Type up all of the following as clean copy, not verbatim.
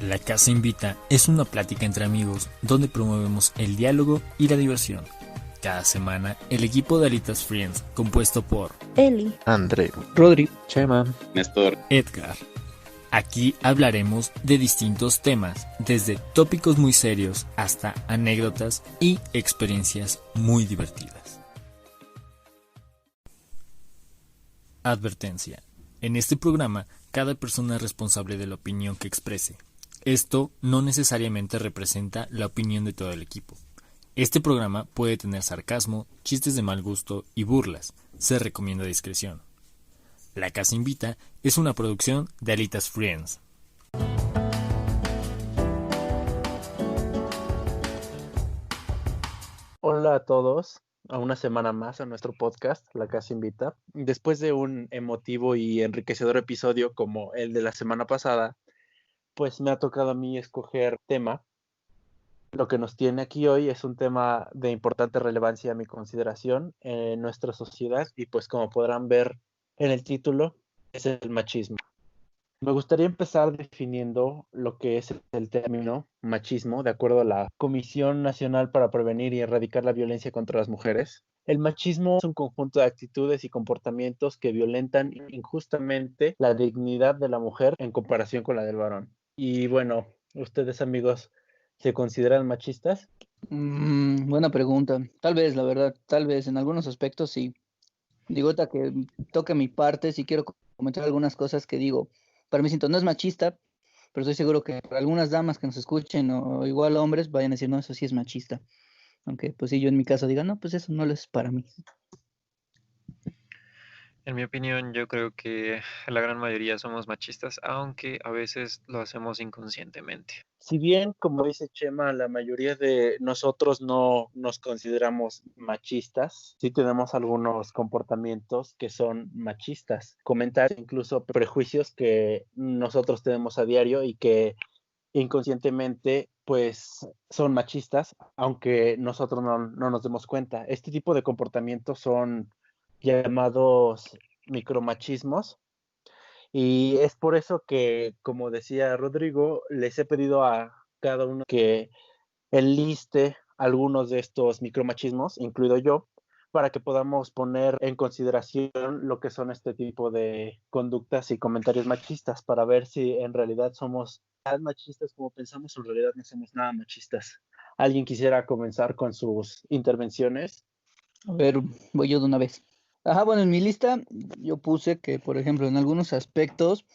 La Casa Invita es una plática entre amigos donde promovemos el diálogo y la diversión. Cada semana, el equipo de Alitas Friends, compuesto por Eli, André, Rodri, Chema, Néstor, Edgar. Aquí hablaremos de distintos temas, desde tópicos muy serios hasta anécdotas y experiencias muy divertidas. Advertencia. En este programa, cada persona es responsable de la opinión que exprese. Esto no necesariamente representa la opinión de todo el equipo. Este programa puede tener sarcasmo, chistes de mal gusto y burlas. Se recomienda discreción. La Casa Invita es una producción de Alitas Friends. hola a todos, a una semana más a nuestro podcast, La Casa Invita. Después de un emotivo y enriquecedor episodio como el de la semana pasada, pues me ha tocado a mí escoger tema. Lo que nos tiene aquí hoy es un tema de importante relevancia a mi consideración en nuestra sociedad y pues como podrán ver en el título, es el machismo. Me gustaría empezar definiendo lo que es el término machismo, de acuerdo a la Comisión Nacional para Prevenir y Erradicar la Violencia contra las Mujeres. El machismo es un conjunto de actitudes y comportamientos que violentan injustamente la dignidad de la mujer en comparación con la del varón. Y bueno, ustedes amigos, ¿se consideran machistas? buena pregunta. Tal vez, la verdad, tal vez en algunos aspectos sí. Digo, ahorita que toque mi parte, sí quiero comentar algunas cosas que digo. Para mí siento, no es machista, pero estoy seguro que para algunas damas que nos escuchen o igual hombres vayan a decir, no, eso sí es machista. Aunque pues sí, yo en mi caso diga, no, pues eso no lo es para mí. en mi opinión, yo creo que la gran mayoría somos machistas, aunque a veces lo hacemos inconscientemente. Si bien, como dice Chema, la mayoría de nosotros no nos consideramos machistas, sí tenemos algunos comportamientos que son machistas, comentarios, incluso prejuicios que nosotros tenemos a diario y que inconscientemente pues son machistas, aunque nosotros no nos demos cuenta. Este tipo de comportamientos son llamados micromachismos y es por eso que, como decía Rodrigo, les he pedido a cada uno que enliste algunos de estos micromachismos, incluido yo, para que podamos poner en consideración lo que son este tipo de conductas y comentarios machistas, para ver si en realidad somos tan machistas como pensamos o en realidad no somos nada machistas. ¿Alguien quisiera comenzar con sus intervenciones? A ver, voy yo de una vez. Ajá, bueno, en mi lista yo puse que, por ejemplo, en algunos aspectos,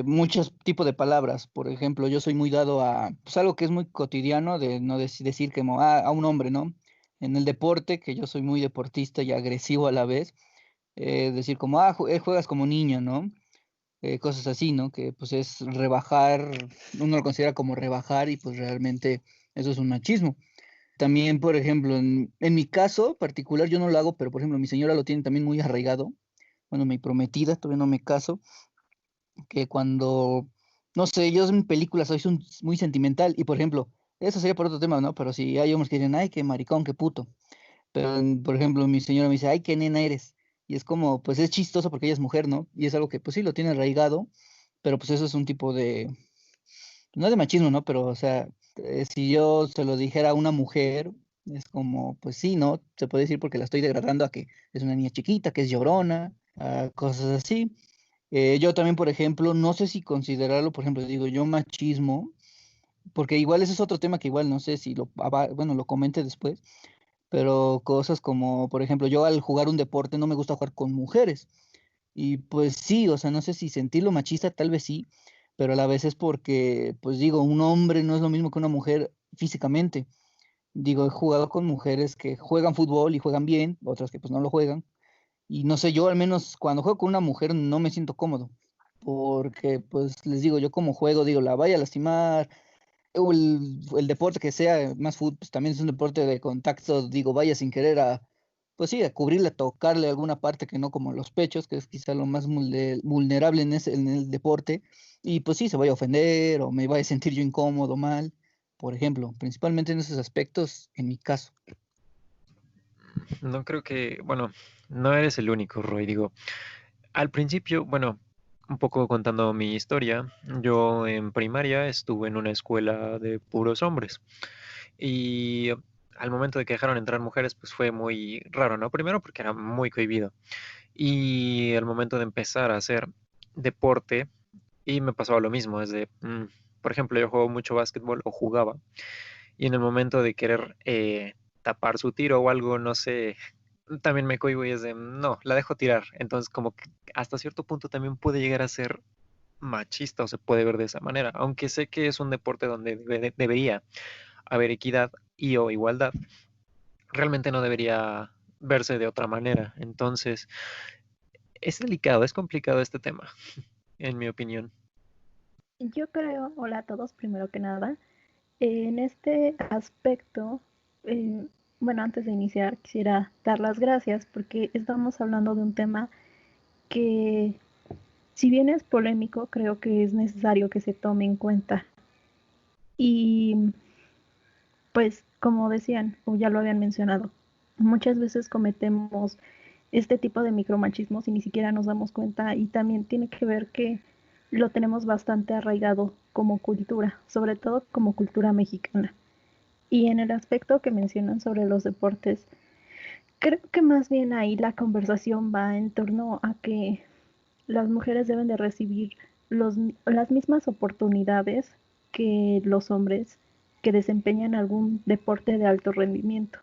muchos tipos de palabras. Por ejemplo, yo soy muy dado a, pues algo que es muy cotidiano, de no decir como a un hombre, ¿no? En el deporte, que yo soy muy deportista y agresivo a la vez, decir como, juegas como niño, ¿no? Cosas así, ¿no? Que pues es rebajar, uno lo considera como rebajar y pues realmente eso es un machismo. También, por ejemplo, en mi caso particular yo no lo hago, pero por ejemplo mi señora lo tiene también muy arraigado. Bueno, mi prometida, todavía no me caso, que cuando, no sé, yo en películas soy muy sentimental y por ejemplo, eso sería por otro tema, ¿no? Pero si hay hombres que dicen, ay, qué maricón, qué puto. Pero, por ejemplo, mi señora me dice, ay, qué nena eres. Y es como, pues es chistoso porque ella es mujer, ¿no? Y es algo que pues sí lo tiene arraigado, pero pues eso es un tipo de, no de machismo, ¿no? Pero, o sea, si yo se lo dijera a una mujer, es como, pues sí, ¿no? Se puede decir porque la estoy degradando a que es una niña chiquita, que es llorona, a cosas así. Yo también, por ejemplo, no sé si considerarlo, por ejemplo, digo yo machismo, porque igual ese es otro tema que igual no sé si bueno, lo comente después, pero cosas como, por ejemplo, yo al jugar un deporte no me gusta jugar con mujeres. Y pues sí, o sea, no sé si sentirlo machista, tal vez sí, pero a la vez es porque, pues digo, un hombre no es lo mismo que una mujer físicamente. Digo, he jugado con mujeres que juegan fútbol y juegan bien, otras que pues no lo juegan. Y no sé, yo al menos cuando juego con una mujer no me siento cómodo, porque pues les digo, yo como juego, digo, la vaya a lastimar, o el deporte que sea, más fútbol, pues también es un deporte de contacto, digo, vaya sin querer a, pues sí, a cubrirle, a tocarle alguna parte que no como los pechos, que es quizá lo más vulnerable en el deporte, y pues sí, se vaya a ofender o me vaya a sentir yo incómodo, mal, por ejemplo, principalmente en esos aspectos, en mi caso. No creo que, bueno, no eres el único, Roy. Digo, al principio, bueno, un poco contando mi historia, yo en primaria estuve en una escuela de puros hombres y al momento de que dejaron entrar mujeres, pues fue muy raro, ¿no? Primero porque era muy cohibido y al momento de empezar a hacer deporte y me pasaba lo mismo, por ejemplo, yo juego mucho básquetbol o jugaba y en el momento de querer tapar su tiro o algo, no sé, también me cohíbo y es de, no, la dejo tirar. Entonces, como que hasta cierto punto también puede llegar a ser machista o se puede ver de esa manera, aunque sé que es un deporte donde debería haber equidad y o igualdad, realmente no debería verse de otra manera. Entonces, es delicado, es complicado este tema, en mi opinión. Yo creo, hola a todos, primero que nada, en este aspecto, eh, bueno, antes de iniciar quisiera dar las gracias porque estamos hablando de un tema que, si bien es polémico, creo que es necesario que se tome en cuenta. Y pues, como decían, o ya lo habían mencionado, muchas veces cometemos este tipo de micromachismos y ni siquiera nos damos cuenta y también tiene que ver que lo tenemos bastante arraigado como cultura, sobre todo como cultura mexicana. Y en el aspecto que mencionan sobre los deportes, creo que más bien ahí la conversación va en torno a que las mujeres deben de recibir las mismas oportunidades que los hombres que desempeñan algún deporte de alto rendimiento.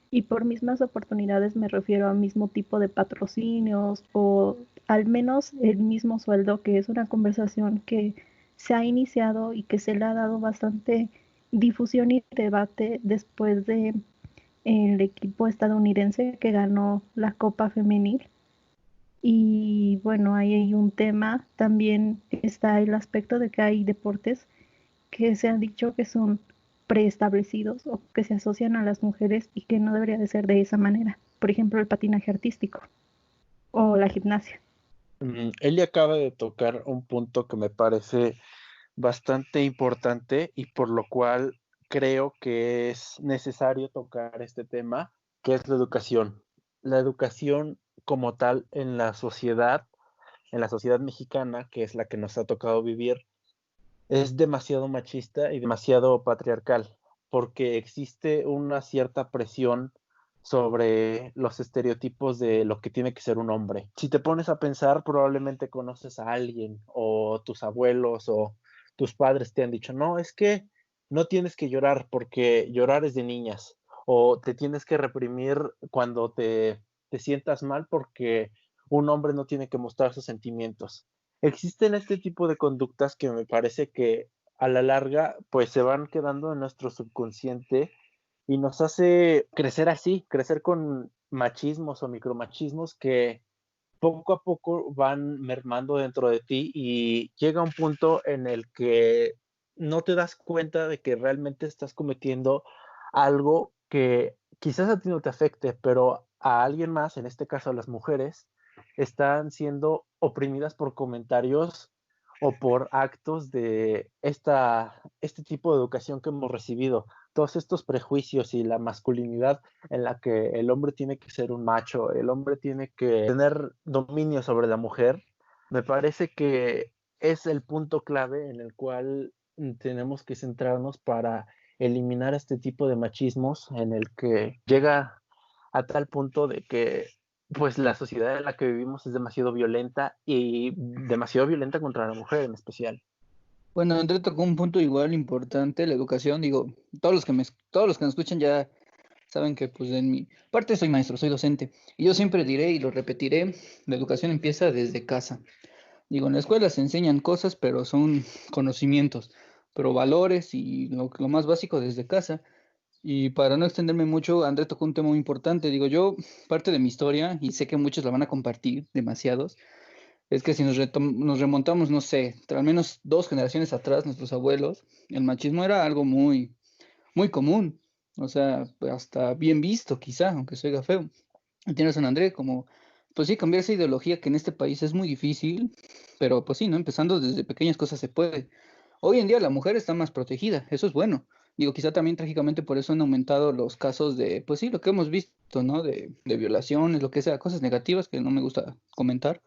Y por mismas oportunidades me refiero al mismo tipo de patrocinios o al menos el mismo sueldo, que es una conversación que se ha iniciado y que se le ha dado bastante difusión y debate después de el equipo estadounidense que ganó la Copa Femenil. Y bueno, ahí hay un tema, también está el aspecto de que hay deportes que se han dicho que son preestablecidos o que se asocian a las mujeres y que no debería de ser de esa manera. Por ejemplo, el patinaje artístico o la gimnasia. Eli acaba de tocar un punto que me parece bastante importante y por lo cual creo que es necesario tocar este tema, que es la educación. La educación como tal en la sociedad mexicana, que es la que nos ha tocado vivir, es demasiado machista y demasiado patriarcal, porque existe una cierta presión sobre los estereotipos de lo que tiene que ser un hombre. Si te pones a pensar, probablemente conoces a alguien o tus abuelos o tus padres te han dicho, no, es que no tienes que llorar porque llorar es de niñas, o te tienes que reprimir cuando te sientas mal porque un hombre no tiene que mostrar sus sentimientos. Existen este tipo de conductas que me parece que a la larga pues se van quedando en nuestro subconsciente y nos hace crecer así, crecer con machismos o micromachismos que poco a poco van mermando dentro de ti y llega un punto en el que no te das cuenta de que realmente estás cometiendo algo que quizás a ti no te afecte, pero a alguien más, en este caso a las mujeres, están siendo oprimidas por comentarios o por actos de este tipo de educación que hemos recibido. Todos estos prejuicios y la masculinidad en la que el hombre tiene que ser un macho, el hombre tiene que tener dominio sobre la mujer, me parece que es el punto clave en el cual tenemos que centrarnos para eliminar este tipo de machismos en el que llega a tal punto de que pues la sociedad en la que vivimos es demasiado violenta y demasiado violenta contra la mujer en especial. Bueno, André tocó un punto igual importante, la educación. Digo, todos los que nos escuchan ya saben que pues en mi parte soy maestro, soy docente. Y yo siempre diré y lo repetiré, la educación empieza desde casa. Digo, en la escuela se enseñan cosas, pero son conocimientos, pero valores y lo más básico desde casa. Y para no extenderme mucho, André tocó un tema muy importante. Digo, yo, parte de mi historia, y sé que muchos la van a compartir, demasiados, es que si nos remontamos, no sé, al menos dos generaciones atrás, nuestros abuelos, el machismo era algo muy, muy común. O sea, hasta bien visto, quizá, aunque se oiga feo. Y tienes razón, André, como, pues sí, cambiar esa ideología que en este país es muy difícil, pero pues sí, ¿no? Empezando desde pequeñas cosas se puede. Hoy en día la mujer está más protegida, eso es bueno. Digo, quizá también trágicamente por eso han aumentado los casos de, pues sí, lo que hemos visto, ¿no? De violaciones, lo que sea, cosas negativas que no me gusta comentar.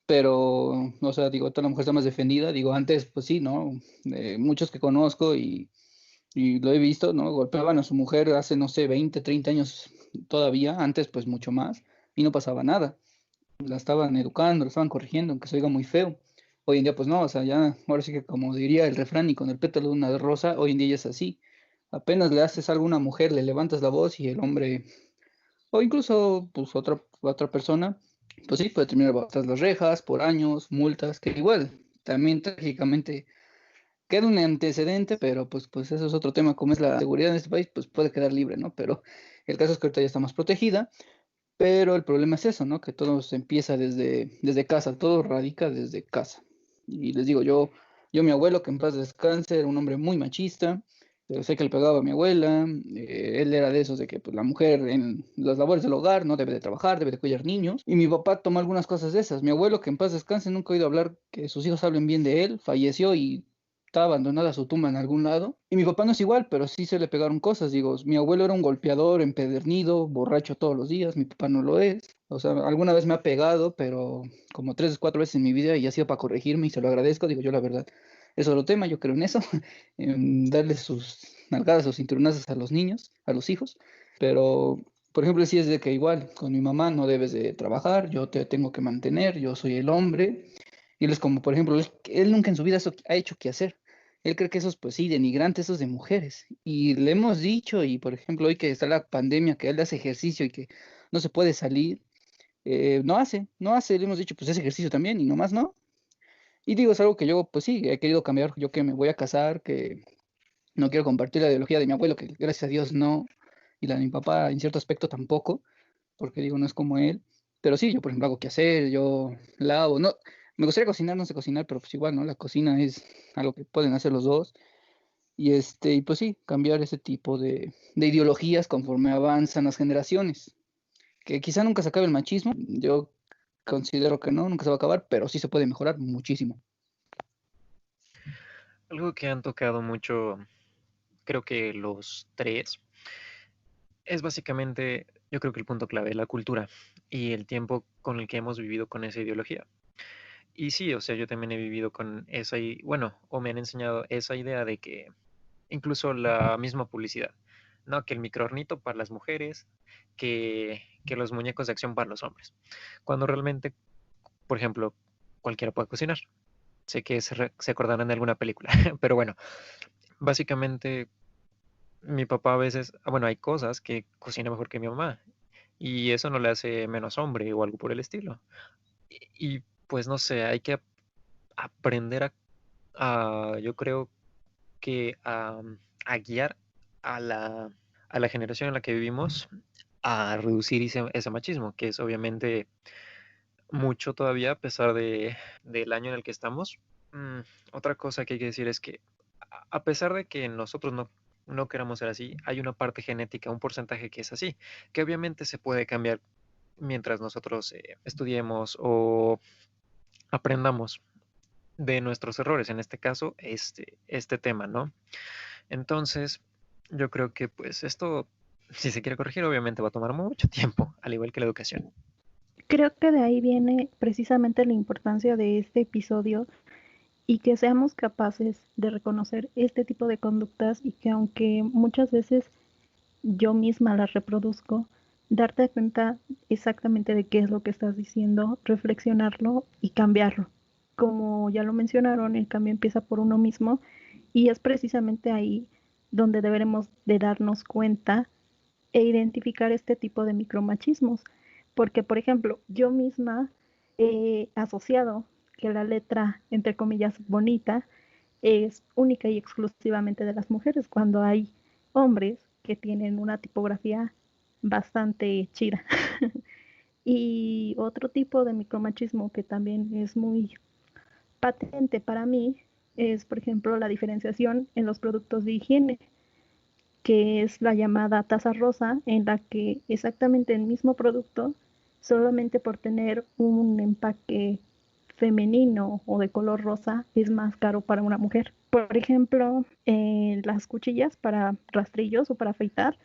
pero, o sea, digo, toda la mujer está más defendida. Digo, antes, pues sí, ¿no? Muchos que conozco y lo he visto, ¿no? Golpeaban a su mujer hace, no sé, 20, 30 años todavía, antes pues mucho más, y no pasaba nada. La estaban educando, la estaban corrigiendo, aunque se oiga muy feo. Hoy en día, pues no, o sea, ya, ahora sí que como diría el refrán, y con el pétalo de una rosa, hoy en día ya es así. Apenas le haces algo a una mujer, le levantas la voz y el hombre, o incluso pues otra persona, pues sí, puede terminar tras las rejas por años, multas, que igual, también trágicamente queda un antecedente, pero pues eso es otro tema, como es la seguridad en este país, pues puede quedar libre, ¿no? Pero el caso es que ahorita ya está más protegida, pero el problema es eso, ¿no? Que todo se empieza desde casa, todo radica desde casa. Y les digo, mi abuelo, que en paz descanse, era un hombre muy machista, pero sé que le pegaba a mi abuela, él era de esos de que pues, la mujer en las labores del hogar no debe de trabajar, debe de cuidar niños, y mi papá tomó algunas cosas de esas. Mi abuelo, que en paz descanse, nunca he oído hablar que sus hijos hablen bien de él, falleció y está abandonada su tumba en algún lado. Y mi papá no es igual, pero sí se le pegaron cosas. Digo, mi abuelo era un golpeador, empedernido, borracho todos los días, mi papá no lo es. O sea, alguna vez me ha pegado, pero como 3 o 4 veces en mi vida y ha sido para corregirme y se lo agradezco. Digo, yo la verdad, es otro tema, yo creo en eso, en darle sus nalgadas o cinturonazos a los niños, a los hijos. Pero, por ejemplo, sí es de que igual, con mi mamá no debes de trabajar, yo te tengo que mantener, yo soy el hombre. Y él es como, por ejemplo, él nunca en su vida ha hecho qué hacer. Él cree que esos, pues sí, denigrantes, esos de mujeres. Y le hemos dicho, y por ejemplo, hoy que está la pandemia, que él hace ejercicio y que no se puede salir, no hace, le hemos dicho, pues ese ejercicio también, y nomás no. Y digo, es algo que yo, pues sí, he querido cambiar, yo que me voy a casar, que no quiero compartir la ideología de mi abuelo, que gracias a Dios no, y la de mi papá en cierto aspecto tampoco, porque digo, no es como él. Pero sí, yo por ejemplo hago qué hacer, yo lavo, no, me gustaría cocinar, no sé cocinar, pero pues igual, ¿no? La cocina es algo que pueden hacer los dos. Y pues sí, cambiar ese tipo de ideologías conforme avanzan las generaciones. Que quizá nunca se acabe el machismo, yo considero que no, nunca se va a acabar, pero sí se puede mejorar muchísimo. Algo que han tocado mucho, creo que los tres, es básicamente, yo creo que el punto clave, la cultura y el tiempo con el que hemos vivido con esa ideología. Y sí, o sea, yo también he vivido con esa, bueno, o me han enseñado esa idea de que incluso la misma publicidad, ¿no? Que el microornito para las mujeres, que los muñecos de acción para los hombres. Cuando realmente, por ejemplo, cualquiera puede cocinar. Sé que se acordarán de alguna película, pero bueno, básicamente mi papá a veces, bueno, hay cosas que cocina mejor que mi mamá y eso no le hace menos hombre o algo por el estilo. Y pues no sé, hay que aprender yo creo que a guiar a la generación en la que vivimos a reducir ese machismo, que es obviamente mucho todavía a pesar del año en el que estamos. Mm, Otra cosa que hay que decir es que a pesar de que nosotros no queramos ser así, hay una parte genética, un porcentaje que es así, que obviamente se puede cambiar mientras nosotros estudiemos o aprendamos de nuestros errores, en este caso, este tema, ¿no? Entonces, yo creo que pues esto, si se quiere corregir, obviamente va a tomar mucho tiempo, al igual que la educación. Creo que de ahí viene precisamente la importancia de este episodio y que seamos capaces de reconocer este tipo de conductas y que aunque muchas veces yo misma las reproduzco, darte cuenta exactamente de qué es lo que estás diciendo, reflexionarlo y cambiarlo. Como ya lo mencionaron, el cambio empieza por uno mismo y es precisamente ahí donde deberemos de darnos cuenta e identificar este tipo de micromachismos. Porque, por ejemplo, yo misma he asociado que la letra, entre comillas, bonita, es única y exclusivamente de las mujeres, cuando hay hombres que tienen una tipografía bastante chida. Y otro tipo de micromachismo que también es muy patente para mí es, por ejemplo, la diferenciación en los productos de higiene, que es la llamada tasa rosa, en la que exactamente el mismo producto, solamente por tener un empaque femenino o de color rosa, es más caro para una mujer. Por ejemplo, las cuchillas para rastrillos o para afeitar,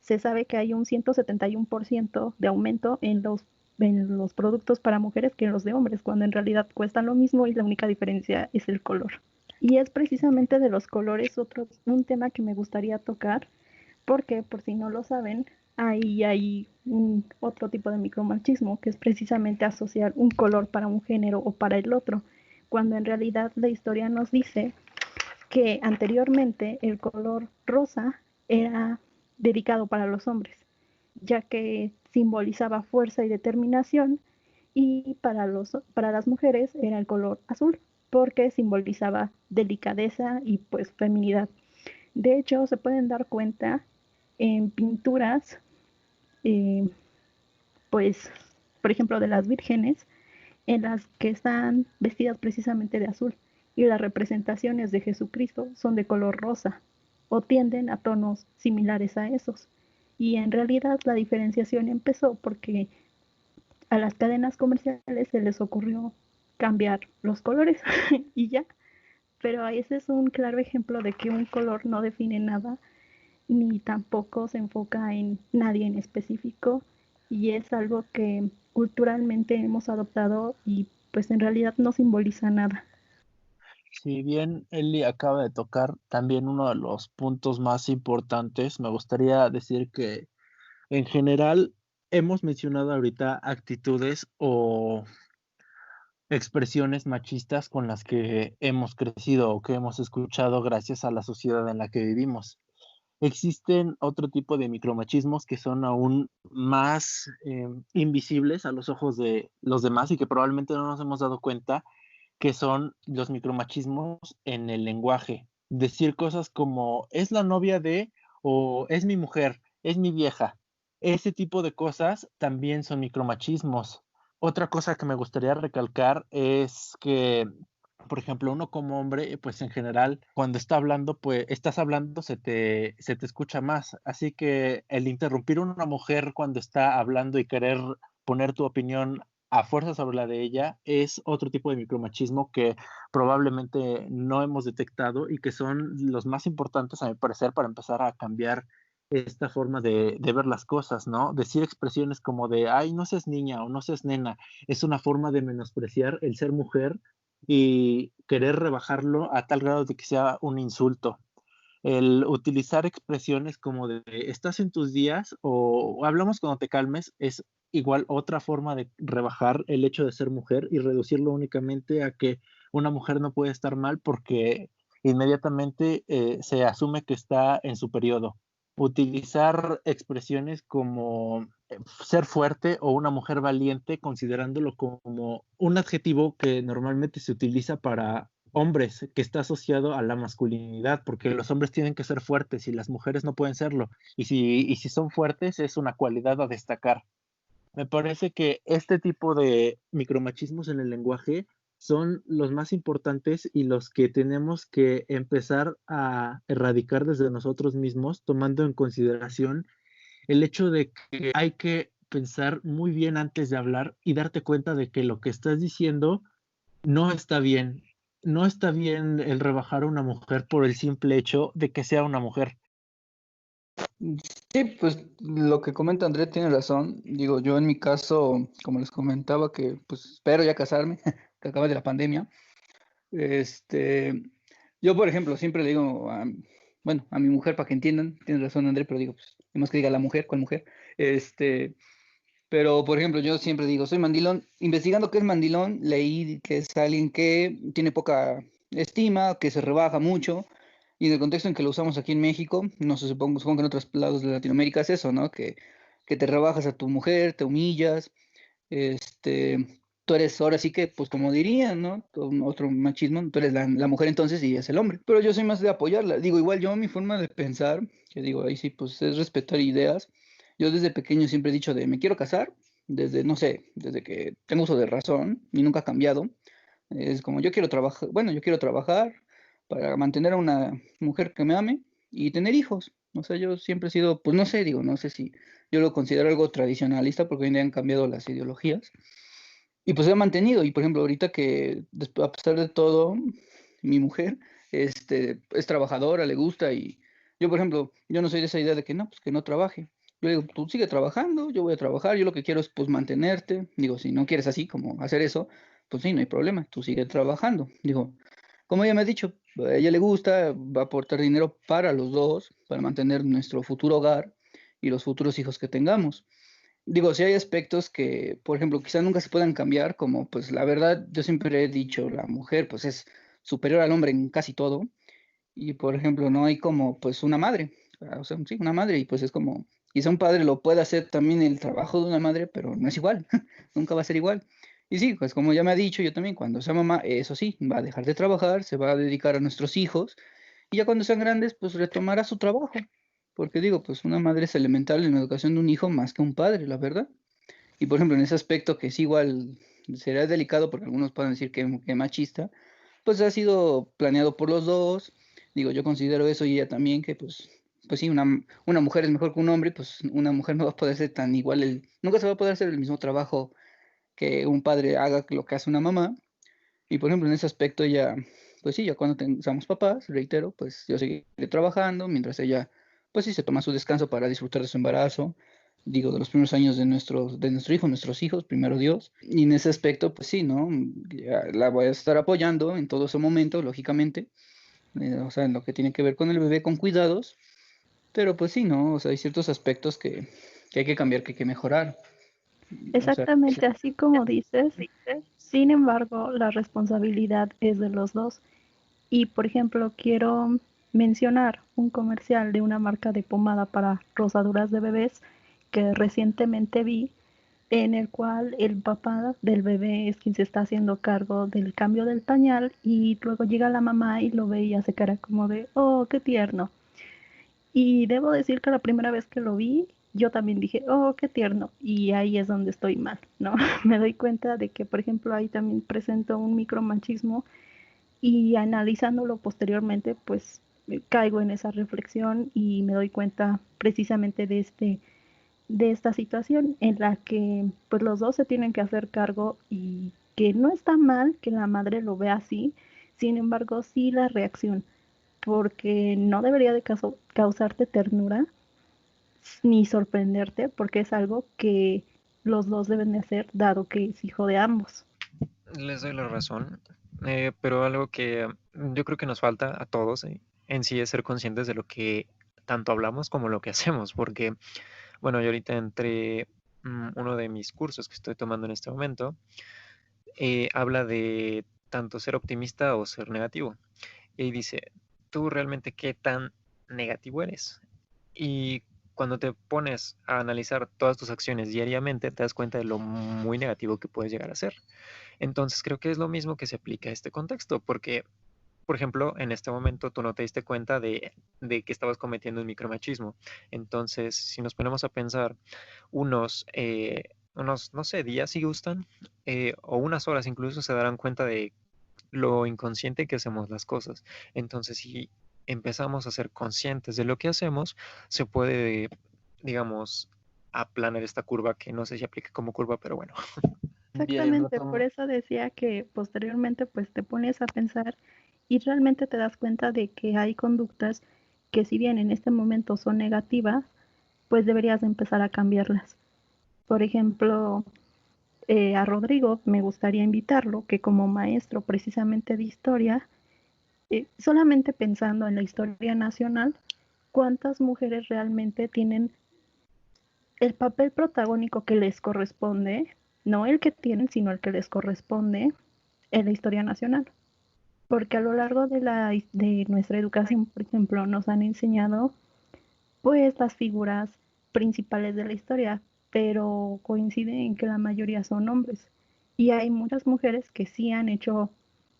se sabe que hay un 171% de aumento en los en los productos para mujeres que en los de hombres, cuando en realidad cuestan lo mismo y la única diferencia es el color. Y es precisamente de los colores un tema que me gustaría tocar, porque por si no lo saben, ahí hay otro tipo de micromachismo, que es precisamente asociar un color para un género o para el otro, cuando en realidad la historia nos dice que anteriormente el color rosa era dedicado para los hombres, ya que simbolizaba fuerza y determinación, y para las mujeres era el color azul, porque simbolizaba delicadeza y pues feminidad. De hecho, se pueden dar cuenta en pinturas, eh, pues, por ejemplo, de las vírgenes, en las que están vestidas precisamente de azul, y las representaciones de Jesucristo son de color rosa, o tienden a tonos similares a esos. Y en realidad la diferenciación empezó porque a las cadenas comerciales se les ocurrió cambiar los colores y ya. Pero ese es un claro ejemplo de que un color no define nada, ni tampoco se enfoca en nadie en específico, y es algo que culturalmente hemos adoptado y pues en realidad no simboliza nada. Si bien Eli acaba de tocar también uno de los puntos más importantes, me gustaría decir que en general hemos mencionado ahorita actitudes o expresiones machistas con las que hemos crecido o que hemos escuchado gracias a la sociedad en la que vivimos. Existen otro tipo de micromachismos que son aún más invisibles a los ojos de los demás y que probablemente no nos hemos dado cuenta, que son los micromachismos en el lenguaje. Decir cosas como es la novia de, o es mi mujer, es mi vieja. Ese tipo de cosas también son micromachismos. Otra cosa que me gustaría recalcar es que, por ejemplo, uno como hombre, pues en general, cuando está hablando, pues estás hablando, se te escucha más. Así que el interrumpir a una mujer cuando está hablando y querer poner tu opinión a fuerza sobre la de ella es otro tipo de micromachismo que probablemente no hemos detectado y que son los más importantes, a mi parecer, para empezar a cambiar esta forma de ver las cosas, ¿no? Decir expresiones como de, ay, no seas niña o no seas nena, es una forma de menospreciar el ser mujer y querer rebajarlo a tal grado de que sea un insulto. El utilizar expresiones como de estás en tus días o hablamos cuando te calmes es igual otra forma de rebajar el hecho de ser mujer y reducirlo únicamente a que una mujer no puede estar mal porque inmediatamente se asume que está en su periodo. Utilizar expresiones como ser fuerte o una mujer valiente, considerándolo como un adjetivo que normalmente se utiliza para hombres, que está asociado a la masculinidad, porque los hombres tienen que ser fuertes y las mujeres no pueden serlo. Y si son fuertes, es una cualidad a destacar. Me parece que este tipo de micromachismos en el lenguaje son los más importantes y los que tenemos que empezar a erradicar desde nosotros mismos, tomando en consideración el hecho de que hay que pensar muy bien antes de hablar y darte cuenta de que lo que estás diciendo no está bien. No está bien el rebajar a una mujer por el simple hecho de que sea una mujer. Sí, pues lo que comenta André tiene razón. Digo, yo en mi caso, como les comentaba, que pues espero ya casarme, que acaba de la pandemia. Este, yo por ejemplo siempre le digo bueno, a mi mujer para que entiendan, tiene razón André, pero digo, pues, más que diga la mujer, ¿cuál mujer? Este, pero por ejemplo, yo siempre digo, soy mandilón. Investigando qué es mandilón, leí que es alguien que tiene poca estima, que se rebaja mucho. Y en el contexto en que lo usamos aquí en México, no sé, supongo que en otros lados de Latinoamérica es eso, ¿no? Que te rebajas a tu mujer, te humillas, tú eres ahora sí que, pues como dirían, ¿no? Otro machismo, tú eres la mujer entonces y ella es el hombre. Pero yo soy más de apoyarla. Digo, igual yo mi forma de pensar, que digo, ahí sí, pues es respetar ideas. Yo desde pequeño siempre he dicho de, me quiero casar, desde, no sé, desde que tengo uso de razón y nunca ha cambiado. Es como yo quiero trabajar, bueno, yo quiero trabajar para mantener a una mujer que me ame y tener hijos. O sea, yo siempre he sido, pues no sé, digo, no sé si yo lo considero algo tradicionalista porque hoy en día han cambiado las ideologías. Y pues se ha mantenido. Y por ejemplo, ahorita que a pesar de todo, mi mujer es trabajadora, le gusta. Y yo, por ejemplo, yo no soy de esa idea de que no, pues que no trabaje. Yo digo, tú sigue trabajando, yo voy a trabajar, yo lo que quiero es pues mantenerte. Digo, si no quieres así como hacer eso, pues sí, no hay problema, tú sigue trabajando. Digo, como ella me ha dicho, a ella le gusta, va a aportar dinero para los dos, para mantener nuestro futuro hogar y los futuros hijos que tengamos. Digo, si hay aspectos que, por ejemplo, quizás nunca se puedan cambiar, como pues la verdad, yo siempre he dicho, la mujer pues es superior al hombre en casi todo, y por ejemplo, no hay como pues una madre, o sea, sí, una madre, y pues es como, quizá un padre lo puede hacer también el trabajo de una madre, pero no es igual, nunca va a ser igual. Y sí, pues como ya me ha dicho, yo también cuando sea mamá, eso sí, va a dejar de trabajar, se va a dedicar a nuestros hijos, y ya cuando sean grandes, pues retomará su trabajo. Porque digo, pues una madre es elemental en la educación de un hijo más que un padre, la verdad. Y por ejemplo, en ese aspecto que es igual, será delicado porque algunos pueden decir que machista, pues ha sido planeado por los dos. Digo, yo considero eso y ella también que pues sí, una mujer es mejor que un hombre, pues una mujer no va a poder ser tan igual, nunca se va a poder hacer el mismo trabajo que un padre haga que lo que hace una mamá. Y por ejemplo, en ese aspecto ya, pues sí, ya cuando seamos papás, reitero, pues yo seguiré trabajando mientras ella, pues sí, se toma su descanso para disfrutar de su embarazo, digo, de los primeros años de nuestro hijo, nuestros hijos, primero Dios. Y en ese aspecto, pues sí, ¿no? Ya la voy a estar apoyando en todo ese momento, lógicamente, o sea, en lo que tiene que ver con el bebé, con cuidados, pero pues sí, ¿no? O sea, hay ciertos aspectos que hay que cambiar, que hay que mejorar. O sea, sí. Exactamente así como dices. Sin embargo, la responsabilidad es de los dos. Y, por ejemplo, quiero mencionar un comercial de una marca de pomada para rosaduras de bebés que recientemente vi, en el cual el papá del bebé es quien se está haciendo cargo del cambio del pañal y luego llega la mamá y lo ve y hace cara como de, oh, qué tierno. Y debo decir que la primera vez que lo vi, yo también dije, oh, qué tierno. Y ahí es donde estoy mal, ¿no? Me doy cuenta de que, por ejemplo, ahí también presento un micromachismo y analizándolo posteriormente, pues caigo en esa reflexión y me doy cuenta precisamente de esta situación en la que pues los dos se tienen que hacer cargo y que no está mal que la madre lo vea así, sin embargo sí la reacción, porque no debería de causarte ternura ni sorprenderte, porque es algo que los dos deben de hacer, dado que es hijo de ambos. Les doy la razón, pero algo que yo creo que nos falta a todos en sí es ser conscientes de lo que tanto hablamos como lo que hacemos, porque, bueno, yo ahorita entre uno de mis cursos que estoy tomando en este momento, habla de tanto ser optimista o ser negativo. Y dice, ¿tú realmente qué tan negativo eres? Y cuando te pones a analizar todas tus acciones diariamente, te das cuenta de lo muy negativo que puedes llegar a ser. Entonces creo que es lo mismo que se aplica a este contexto, porque, por ejemplo, en este momento tú no te diste cuenta de que estabas cometiendo un micromachismo. Entonces, si nos ponemos a pensar unos no sé, días si gustan, o unas horas incluso se darán cuenta de lo inconsciente que hacemos las cosas. Entonces, si empezamos a ser conscientes de lo que hacemos, se puede, digamos, aplanar esta curva que no sé si aplica como curva, pero bueno. Bien, Exactamente, por eso decía que posteriormente pues te pones a pensar y realmente te das cuenta de que hay conductas que si bien en este momento son negativas, pues deberías de empezar a cambiarlas. Por ejemplo, a Rodrigo me gustaría invitarlo, que como maestro precisamente de historia, solamente pensando en la historia nacional, ¿cuántas mujeres realmente tienen el papel protagónico que les corresponde? No el que tienen, sino el que les corresponde en la historia nacional. Porque a lo largo de nuestra educación, por ejemplo, nos han enseñado pues las figuras principales de la historia, pero coincide en que la mayoría son hombres. Y hay muchas mujeres que sí han hecho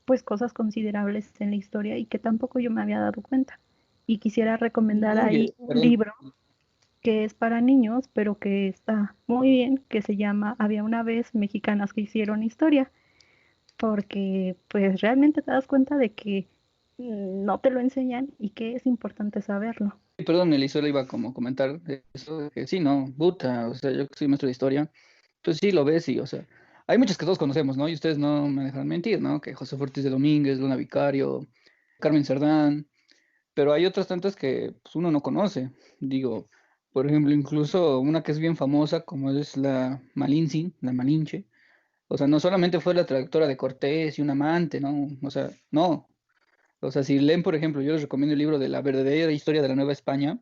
pues cosas considerables en la historia y que tampoco yo me había dado cuenta. Y quisiera recomendar ahí Oye, un perdón. libro que es para niños, pero que está muy bien, que se llama Había una vez mexicanas que hicieron historia, porque pues realmente te das cuenta de que no te lo enseñan y que es importante saberlo. Sí, perdón, Eli, solo iba como a comentar eso, de que sí, no, puta, o sea, yo que soy maestro de historia, pues sí lo ves y, o sea, hay muchos que todos conocemos, ¿no? Y ustedes no me dejan mentir, ¿no? Que José Ortiz de Domínguez, Luna Vicario, Carmen Cerdán, pero hay otras tantas que pues, uno no conoce. Digo, Por ejemplo, incluso una que es bien famosa, como es la Malinche, la Malinche. O sea, no solamente fue la traductora de Cortés y un amante, ¿no? O sea, no. O sea, si leen, por ejemplo, yo les recomiendo el libro de La verdadera historia de la Nueva España.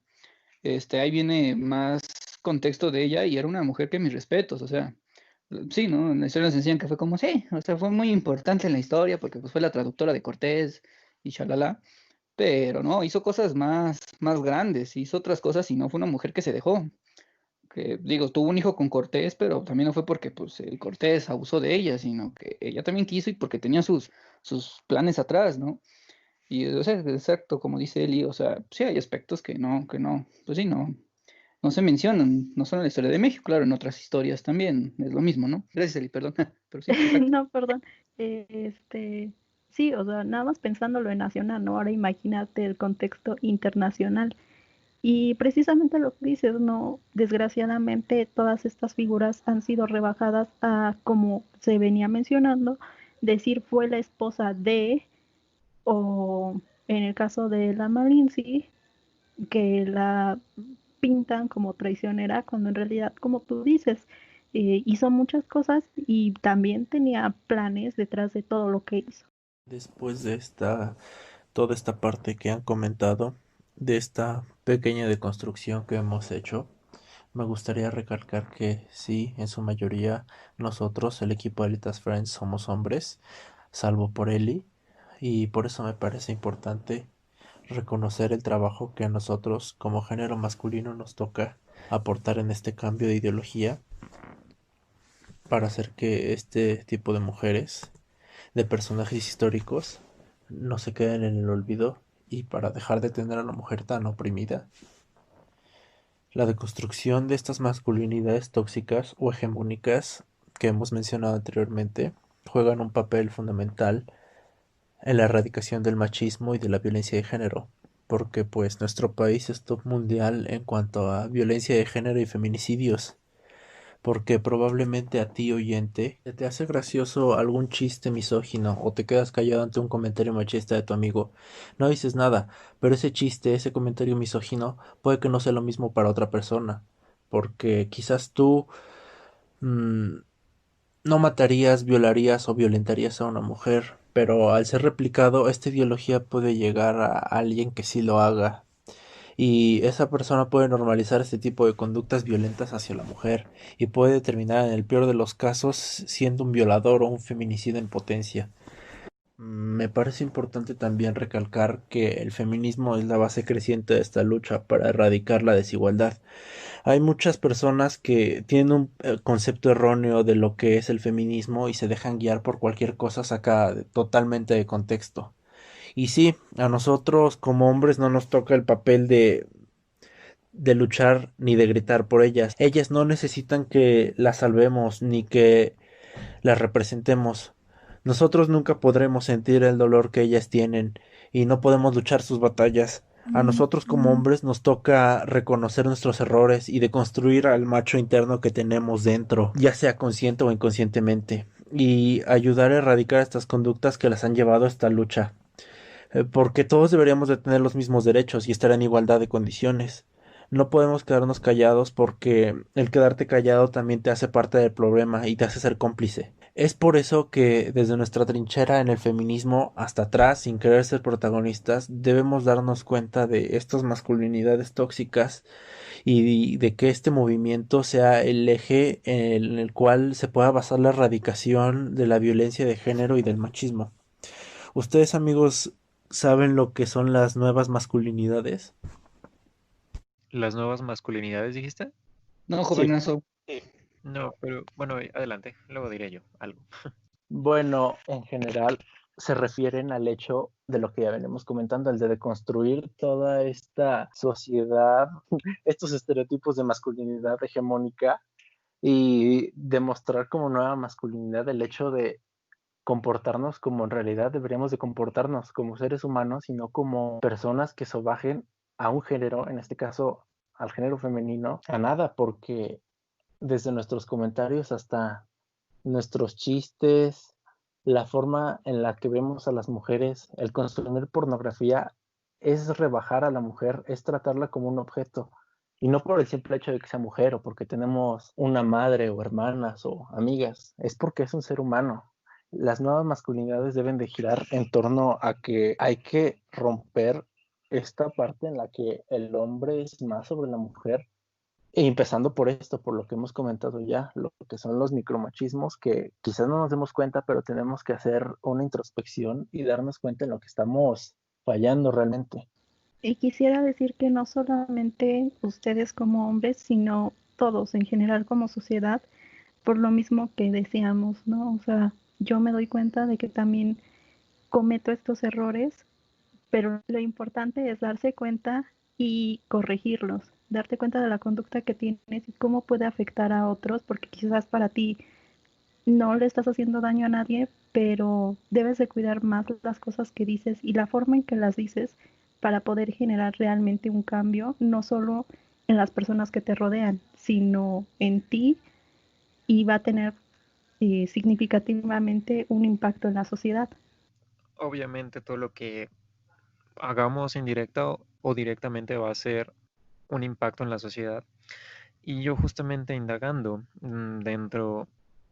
Ahí viene más contexto de ella y era una mujer que mis respetos, o sea, sí, ¿no? En la historia nos enseñan que fue como, sí, o sea, fue muy importante en la historia porque pues, fue la traductora de Cortés y shalala, pero no, hizo cosas más grandes, hizo otras cosas y no fue una mujer que se dejó, que digo, tuvo un hijo con Cortés, pero también no fue porque pues el Cortés abusó de ella, sino que ella también quiso y porque tenía sus planes atrás, ¿no? Y, o sea, exacto, como dice Eli, o sea, sí hay aspectos que no, pues sí, no se mencionan, no solo en la historia de México, claro, en otras historias también es lo mismo, ¿no? Gracias, Eli, perdón, pero sí, exacto. No, perdón. Sí, o sea, nada más pensándolo en nacional, ¿no? Ahora imagínate el contexto internacional. Y precisamente lo que dices, ¿no? Desgraciadamente todas estas figuras han sido rebajadas a, como se venía mencionando, decir fue la esposa de, o en el caso de la Malinzi, que la pintan como traicionera, cuando en realidad, como tú dices, hizo muchas cosas y también tenía planes detrás de todo lo que hizo. Después de toda esta parte que han comentado, de esta pequeña deconstrucción que hemos hecho, me gustaría recalcar que sí, en su mayoría nosotros, el equipo de Elitas Friends, somos hombres, salvo por Eli, y por eso me parece importante reconocer el trabajo que a nosotros como género masculino nos toca aportar en este cambio de ideología para hacer que este tipo de mujeres, de personajes históricos, no se queden en el olvido y para dejar de tener a la mujer tan oprimida. La deconstrucción de estas masculinidades tóxicas o hegemónicas que hemos mencionado anteriormente juegan un papel fundamental en la erradicación del machismo y de la violencia de género, porque pues nuestro país es top mundial en cuanto a violencia de género y feminicidios, porque probablemente a ti oyente se te hace gracioso algún chiste misógino o te quedas callado ante un comentario machista de tu amigo. No dices nada, pero ese chiste, ese comentario misógino puede que no sea lo mismo para otra persona, porque quizás tú mm, no matarías, violarías o violentarías a una mujer, pero al ser replicado, esta ideología puede llegar a alguien que sí lo haga. Y esa persona puede normalizar este tipo de conductas violentas hacia la mujer y puede terminar en el peor de los casos siendo un violador o un feminicida en potencia. Me parece importante también recalcar que el feminismo es la base creciente de esta lucha para erradicar la desigualdad. Hay muchas personas que tienen un concepto erróneo de lo que es el feminismo y se dejan guiar por cualquier cosa sacada totalmente de contexto. Y sí, a nosotros como hombres no nos toca el papel de luchar ni de gritar por ellas. Ellas no necesitan que las salvemos ni que las representemos. Nosotros nunca podremos sentir el dolor que ellas tienen y no podemos luchar sus batallas. A nosotros como hombres nos toca reconocer nuestros errores y deconstruir al macho interno que tenemos dentro, ya sea consciente o inconscientemente, y ayudar a erradicar estas conductas que las han llevado a esta lucha. Porque todos deberíamos de tener los mismos derechos y estar en igualdad de condiciones. No podemos quedarnos callados porque el quedarte callado también te hace parte del problema y te hace ser cómplice. Es por eso que desde nuestra trinchera en el feminismo hasta atrás, sin querer ser protagonistas, debemos darnos cuenta de estas masculinidades tóxicas y de que este movimiento sea el eje en el cual se pueda basar la erradicación de la violencia de género y del machismo. ¿Ustedes, amigos, saben lo que son las nuevas masculinidades? ¿Las nuevas masculinidades dijiste? No, Sí, jovenazo. No, pero bueno, adelante, luego diré yo algo. bueno, en general se refieren al hecho de lo que ya venimos comentando, el de deconstruir toda esta sociedad, estos estereotipos de masculinidad hegemónica y demostrar como nueva masculinidad el hecho de comportarnos como en realidad deberíamos de comportarnos como seres humanos y no como personas que sobajen a un género, en este caso al género femenino, a nada, porque desde nuestros comentarios hasta nuestros chistes, la forma en la que vemos a las mujeres, el consumir pornografía es rebajar a la mujer, es tratarla como un objeto. Y no por el simple hecho de que sea mujer o porque tenemos una madre o hermanas o amigas, es porque es un ser humano. Las nuevas masculinidades deben de girar en torno a que hay que romper esta parte en la que el hombre es más sobre la mujer. Y empezando por esto, por lo que hemos comentado ya, lo que son los micromachismos, que quizás no nos demos cuenta, pero tenemos que hacer una introspección y darnos cuenta en lo que estamos fallando realmente. Y quisiera decir que no solamente ustedes como hombres, sino todos en general como sociedad, por lo mismo que decíamos, ¿no? O sea, yo me doy cuenta de que también cometo estos errores, pero lo importante es darse cuenta y corregirlos, darte cuenta de la conducta que tienes y cómo puede afectar a otros, porque quizás para ti no le estás haciendo daño a nadie, pero debes de cuidar más las cosas que dices y la forma en que las dices para poder generar realmente un cambio, no solo en las personas que te rodean, sino en ti, y va a tener significativamente un impacto en la sociedad. Obviamente todo lo que hagamos indirecta o directamente va a ser un impacto en la sociedad. Y yo justamente indagando dentro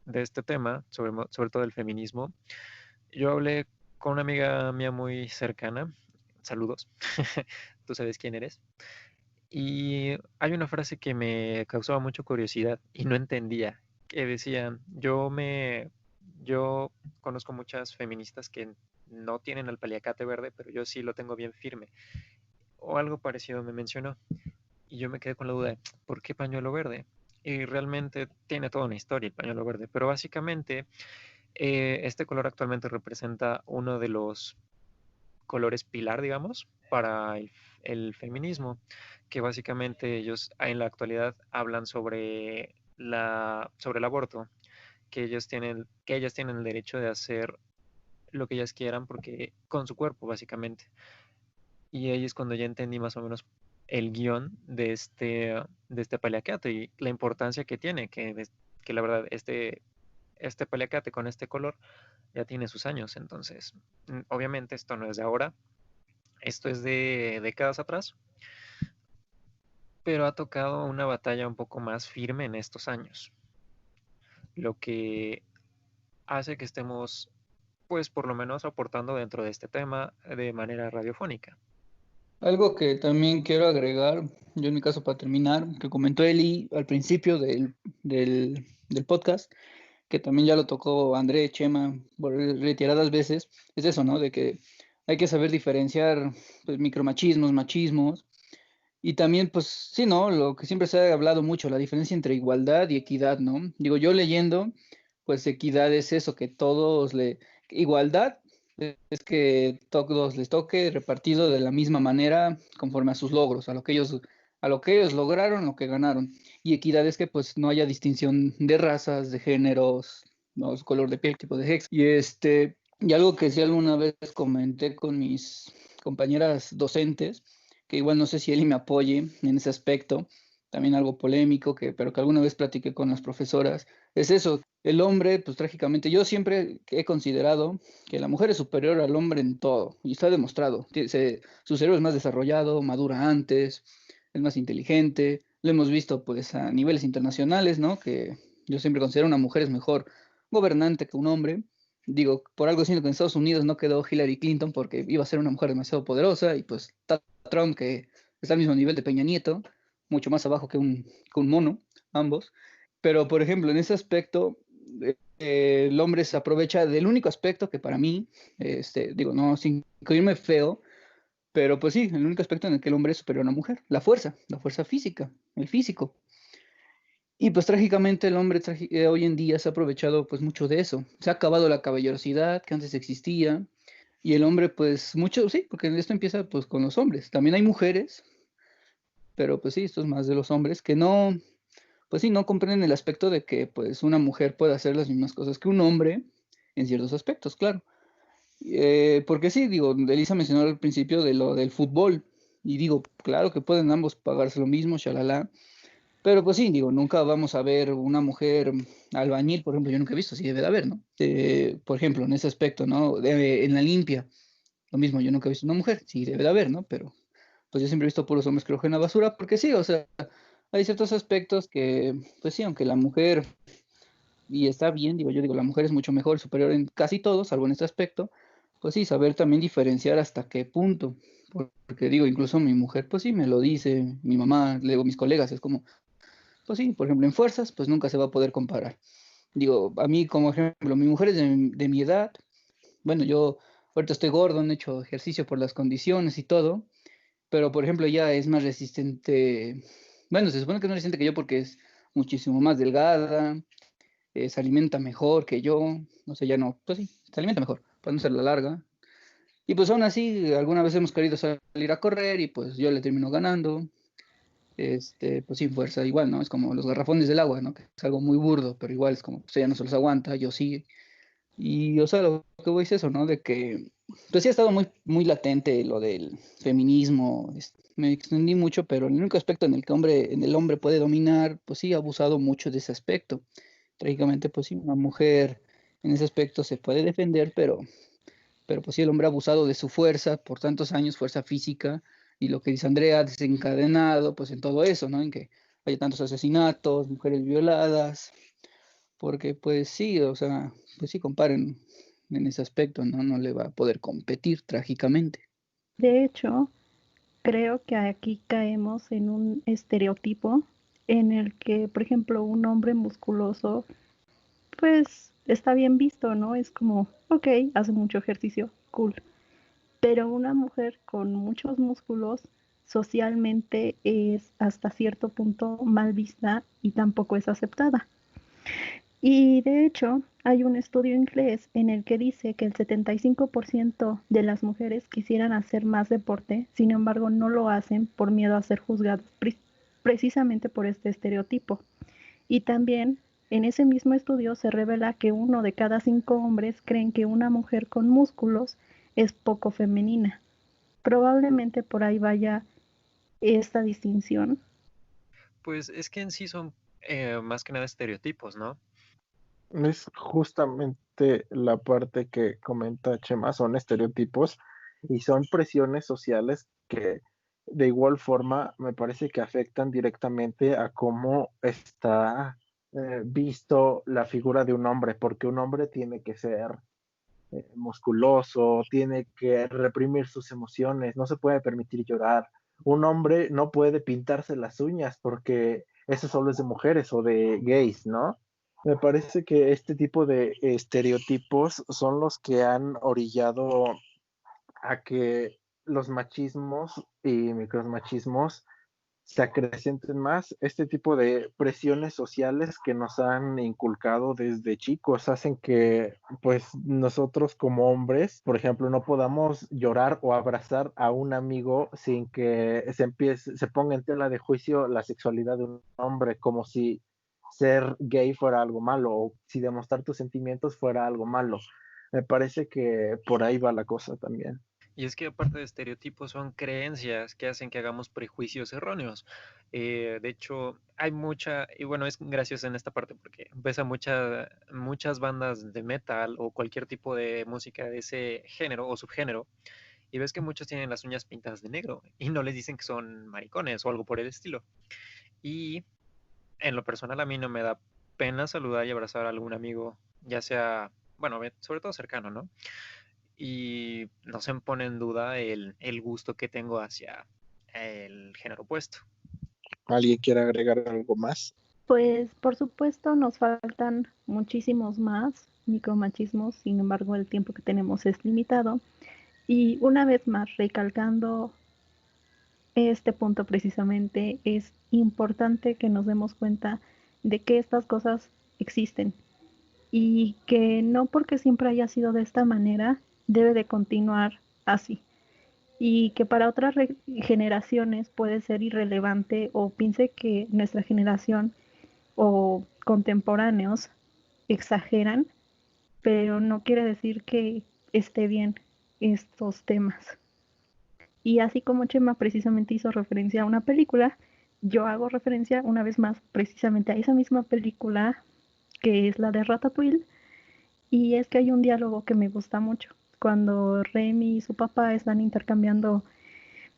de este tema, sobre todo el feminismo, yo hablé con una amiga mía muy cercana, saludos, tú sabes quién eres, y hay una frase que me causaba mucha curiosidad y no entendía, que decía, yo conozco muchas feministas que no tienen el paliacate verde, pero yo sí lo tengo bien firme, o algo parecido me mencionó. Y yo me quedé con la duda de, ¿por qué pañuelo verde? Y realmente tiene toda una historia el pañuelo verde, pero básicamente este color actualmente representa uno de los colores pilar, digamos, para el feminismo, que básicamente ellos en la actualidad hablan sobre el aborto, que ellas tienen el derecho de hacer lo que ellas quieran porque con su cuerpo, básicamente. Y ahí es cuando ya entendí más o menos el guión de este paliacate y la importancia que tiene, que la verdad, este paliacate con este color ya tiene sus años. Entonces, obviamente esto no es de ahora, esto es de décadas atrás, pero ha tocado una batalla un poco más firme en estos años, lo que hace que estemos, pues por lo menos aportando dentro de este tema de manera radiofónica. Algo que también quiero agregar, yo en mi caso para terminar, que comentó Eli al principio del podcast, que también ya lo tocó André, Chema, por reiteradas veces, es eso, ¿no? De que hay que saber diferenciar pues, micromachismos, machismos, y también, pues sí, ¿no? Lo que siempre se ha hablado mucho, la diferencia entre igualdad y equidad, ¿no? Digo, yo leyendo, pues equidad es eso, que todos le... Igualdad es que todos les toque repartido de la misma manera conforme a sus logros, a lo que ellos lograron, lo que ganaron. Y equidad es que pues no haya distinción de razas, de géneros, no, color de piel, tipo de sexo. Y algo que sí alguna vez comenté con mis compañeras docentes, que igual no sé si Eli me apoye en ese aspecto, también algo polémico, pero que alguna vez platiqué con las profesoras, es eso, el hombre, pues trágicamente, yo siempre he considerado que la mujer es superior al hombre en todo, y está demostrado, su cerebro es más desarrollado, madura antes, es más inteligente, lo hemos visto pues a niveles internacionales, ¿no? Que yo siempre considero una mujer es mejor gobernante que un hombre. Digo, por algo siento que en Estados Unidos no quedó Hillary Clinton porque iba a ser una mujer demasiado poderosa y pues está Trump que está al mismo nivel de Peña Nieto, mucho más abajo que un mono, ambos. Pero, por ejemplo, en ese aspecto, el hombre se aprovecha del único aspecto que para mí, digo, no, sin irme feo, pero pues sí, el único aspecto en el que el hombre es superior a una mujer, la fuerza física, el físico. Y pues trágicamente el hombre hoy en día se ha aprovechado pues mucho de eso. Se ha acabado la caballerosidad que antes existía y el hombre pues mucho, sí, porque esto empieza pues con los hombres. También hay mujeres, pero pues sí, esto es más de los hombres que no, pues sí, no comprenden el aspecto de que pues una mujer puede hacer las mismas cosas que un hombre en ciertos aspectos, claro. Porque sí, digo, Elisa mencionó al principio de lo del fútbol y digo, claro que pueden ambos pagarse lo mismo, shalala. Pero pues sí, digo, nunca vamos a ver una mujer albañil, por ejemplo, yo nunca he visto, sí debe de haber, ¿no? Por ejemplo, en ese aspecto, ¿no? En la limpia, lo mismo, yo nunca he visto una mujer, sí debe de haber, ¿no? Pero pues yo siempre he visto puros hombres que recogen la basura, porque sí, o sea, hay ciertos aspectos que, pues sí, aunque la mujer, y está bien, digo, yo digo, la mujer es mucho mejor, superior en casi todo, salvo en este aspecto, pues sí, saber también diferenciar hasta qué punto. Porque digo, incluso mi mujer, pues sí, me lo dice, mi mamá, le digo, mis colegas, es como, pues sí, por ejemplo, en fuerzas, pues nunca se va a poder comparar. Digo, a mí, como ejemplo, mi mujer es de mi edad, bueno, yo ahorita estoy gordo, no he hecho ejercicio por las condiciones y todo, pero por ejemplo, ella es más resistente, bueno, se supone que es más resistente que yo porque es muchísimo más delgada, se alimenta mejor que yo, no sé, ya no, pues sí, se alimenta mejor, para no ser la larga. Y pues aún así, alguna vez hemos querido salir a correr y pues yo le termino ganando, pues sin fuerza, igual, ¿no? Es como los garrafones del agua, ¿no? Que es algo muy burdo, pero igual es como, pues ella no se los aguanta, yo sí. Y, o sea, lo que voy es eso, ¿no? De que, pues sí ha estado muy, muy latente lo del feminismo, me extendí mucho, pero el único aspecto en el que en el hombre puede dominar, pues sí, ha abusado mucho de ese aspecto. Trágicamente, pues sí, una mujer en ese aspecto se puede defender, pero pues sí, el hombre ha abusado de su fuerza por tantos años, fuerza física, y lo que dice Andrea, ha desencadenado, pues en todo eso, ¿no? En que haya tantos asesinatos, mujeres violadas, porque pues sí, o sea, pues sí, comparen en ese aspecto, ¿no? No le va a poder competir trágicamente. De hecho, creo que aquí caemos en un estereotipo en el que, por ejemplo, un hombre musculoso, pues está bien visto, ¿no? Es como, ok, hace mucho ejercicio, cool. Pero una mujer con muchos músculos socialmente es hasta cierto punto mal vista y tampoco es aceptada. Y de hecho, hay un estudio inglés en el que dice que el 75% de las mujeres quisieran hacer más deporte, sin embargo no lo hacen por miedo a ser juzgadas precisamente por este estereotipo. Y también en ese mismo estudio se revela que 1 de cada 5 hombres creen que una mujer con músculos es poco femenina. Probablemente por ahí vaya esta distinción. Pues es que en sí son más que nada estereotipos, ¿no? Es justamente la parte que comenta Chema, son estereotipos y son presiones sociales que de igual forma me parece que afectan directamente a cómo está visto la figura de un hombre, porque un hombre tiene que ser musculoso, tiene que reprimir sus emociones, no se puede permitir llorar. Un hombre no puede pintarse las uñas porque eso solo es de mujeres o de gays, ¿no? Me parece que este tipo de estereotipos son los que han orillado a que los machismos y micromachismos se acrecenten más. Este tipo de presiones sociales que nos han inculcado desde chicos hacen que pues nosotros como hombres, por ejemplo, no podamos llorar o abrazar a un amigo sin que se ponga en tela de juicio la sexualidad de un hombre, como si ser gay fuera algo malo o si demostrar tus sentimientos fuera algo malo. Me parece que por ahí va la cosa también. Y es que aparte de estereotipos son creencias que hacen que hagamos prejuicios erróneos. De hecho, hay mucha, y bueno, es gracioso en esta parte porque ves a muchas bandas de metal o cualquier tipo de música de ese género o subgénero, y ves que muchos tienen las uñas pintadas de negro y no les dicen que son maricones o algo por el estilo. Y en lo personal a mí no me da pena saludar y abrazar a algún amigo, ya sea, bueno, sobre todo cercano, ¿no? Y no se pone en duda el gusto que tengo hacia el género opuesto. ¿Alguien quiere agregar algo más? Pues por supuesto nos faltan muchísimos más micromachismos, sin embargo el tiempo que tenemos es limitado. Y una vez más, recalcando este punto precisamente, es importante que nos demos cuenta de que estas cosas existen y que no porque siempre haya sido de esta manera debe de continuar así. Y que para otras generaciones puede ser irrelevante o piense que nuestra generación o contemporáneos exageran, pero no quiere decir que esté bien estos temas. Y así como Chema precisamente hizo referencia a una película, yo hago referencia una vez más precisamente a esa misma película que es la de Ratatouille, y es que hay un diálogo que me gusta mucho cuando Remy y su papá están intercambiando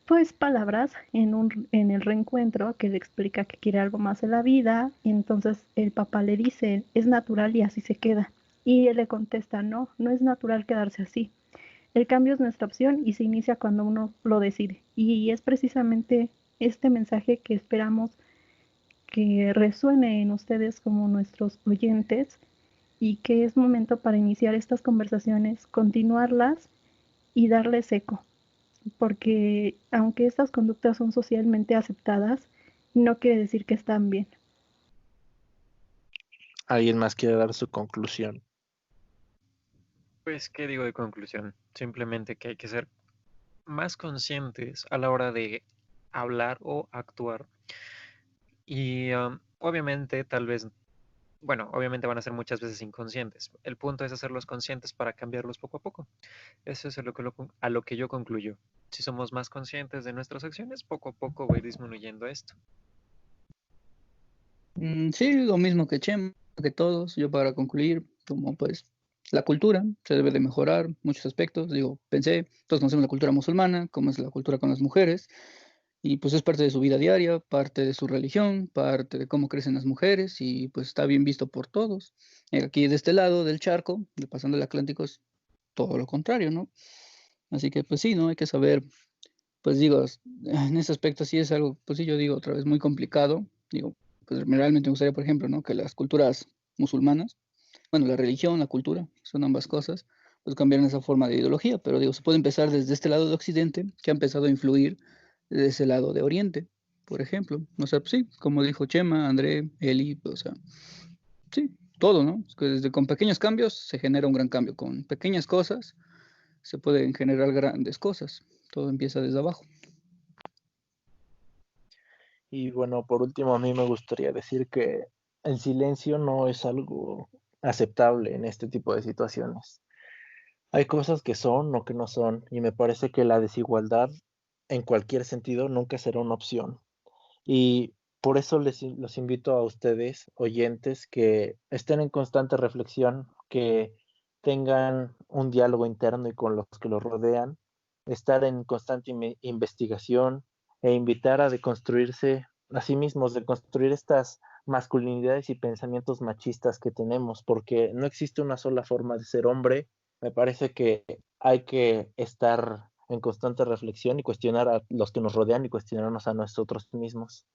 pues palabras en el reencuentro que le explica que quiere algo más en la vida, y entonces el papá le dice, es natural y así se queda. Y él le contesta, no, no es natural quedarse así. El cambio es nuestra opción y se inicia cuando uno lo decide. Y es precisamente este mensaje que esperamos que resuene en ustedes como nuestros oyentes y que es momento para iniciar estas conversaciones, continuarlas y darles eco, porque aunque estas conductas son socialmente aceptadas, no quiere decir que están bien. ¿Alguien más quiere dar su conclusión? Pues, ¿qué digo de conclusión? Simplemente que hay que ser más conscientes a la hora de hablar o actuar. Y obviamente, tal vez, bueno, obviamente van a ser muchas veces inconscientes. El punto es hacerlos conscientes para cambiarlos poco a poco. Eso es a lo que yo concluyo. Si somos más conscientes de nuestras acciones, poco a poco va a ir disminuyendo esto. Sí, lo mismo que Chema, que todos. Yo para concluir, como pues la cultura se debe de mejorar muchos aspectos. Digo, pensé, todos conocemos la cultura musulmana, cómo es la cultura con las mujeres, y pues es parte de su vida diaria, parte de su religión, parte de cómo crecen las mujeres, y pues está bien visto por todos. Aquí de este lado del charco, pasando el Atlántico, es todo lo contrario, ¿no? Así que pues sí, ¿no? Hay que saber, pues digo, en ese aspecto sí es algo, pues sí, yo digo otra vez muy complicado. Digo, pues realmente me gustaría, por ejemplo, ¿no? Que las culturas musulmanas, bueno, la religión, la cultura, son ambas cosas, pues cambiaron esa forma de ideología, pero digo, se puede empezar desde este lado de Occidente, que ha empezado a influir de ese lado de Oriente, por ejemplo. O sea, pues sí, como dijo Chema, André, Eli, o sea, sí, todo, ¿no? Es que desde con pequeños cambios se genera un gran cambio, con pequeñas cosas se pueden generar grandes cosas, todo empieza desde abajo. Y bueno, por último, a mí me gustaría decir que el silencio no es algo aceptable en este tipo de situaciones. Hay cosas que son o que no son, y me parece que la desigualdad en cualquier sentido nunca será una opción. Y por eso los invito a ustedes, oyentes, que estén en constante reflexión, que tengan un diálogo interno y con los que los rodean, estar en constante investigación e invitar a deconstruirse a sí mismos, deconstruir estas masculinidades y pensamientos machistas que tenemos, porque no existe una sola forma de ser hombre. Me parece que hay que estar en constante reflexión y cuestionar a los que nos rodean y cuestionarnos a nosotros mismos.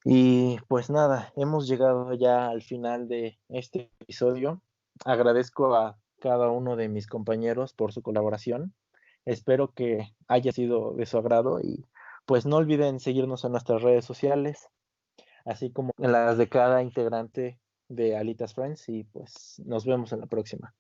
Y pues nada, hemos llegado ya al final de este episodio. Agradezco a cada uno de mis compañeros por su colaboración. Espero que haya sido de su agrado y pues no olviden seguirnos en nuestras redes sociales, así como en las de cada integrante de Alitas Friends y pues nos vemos en la próxima.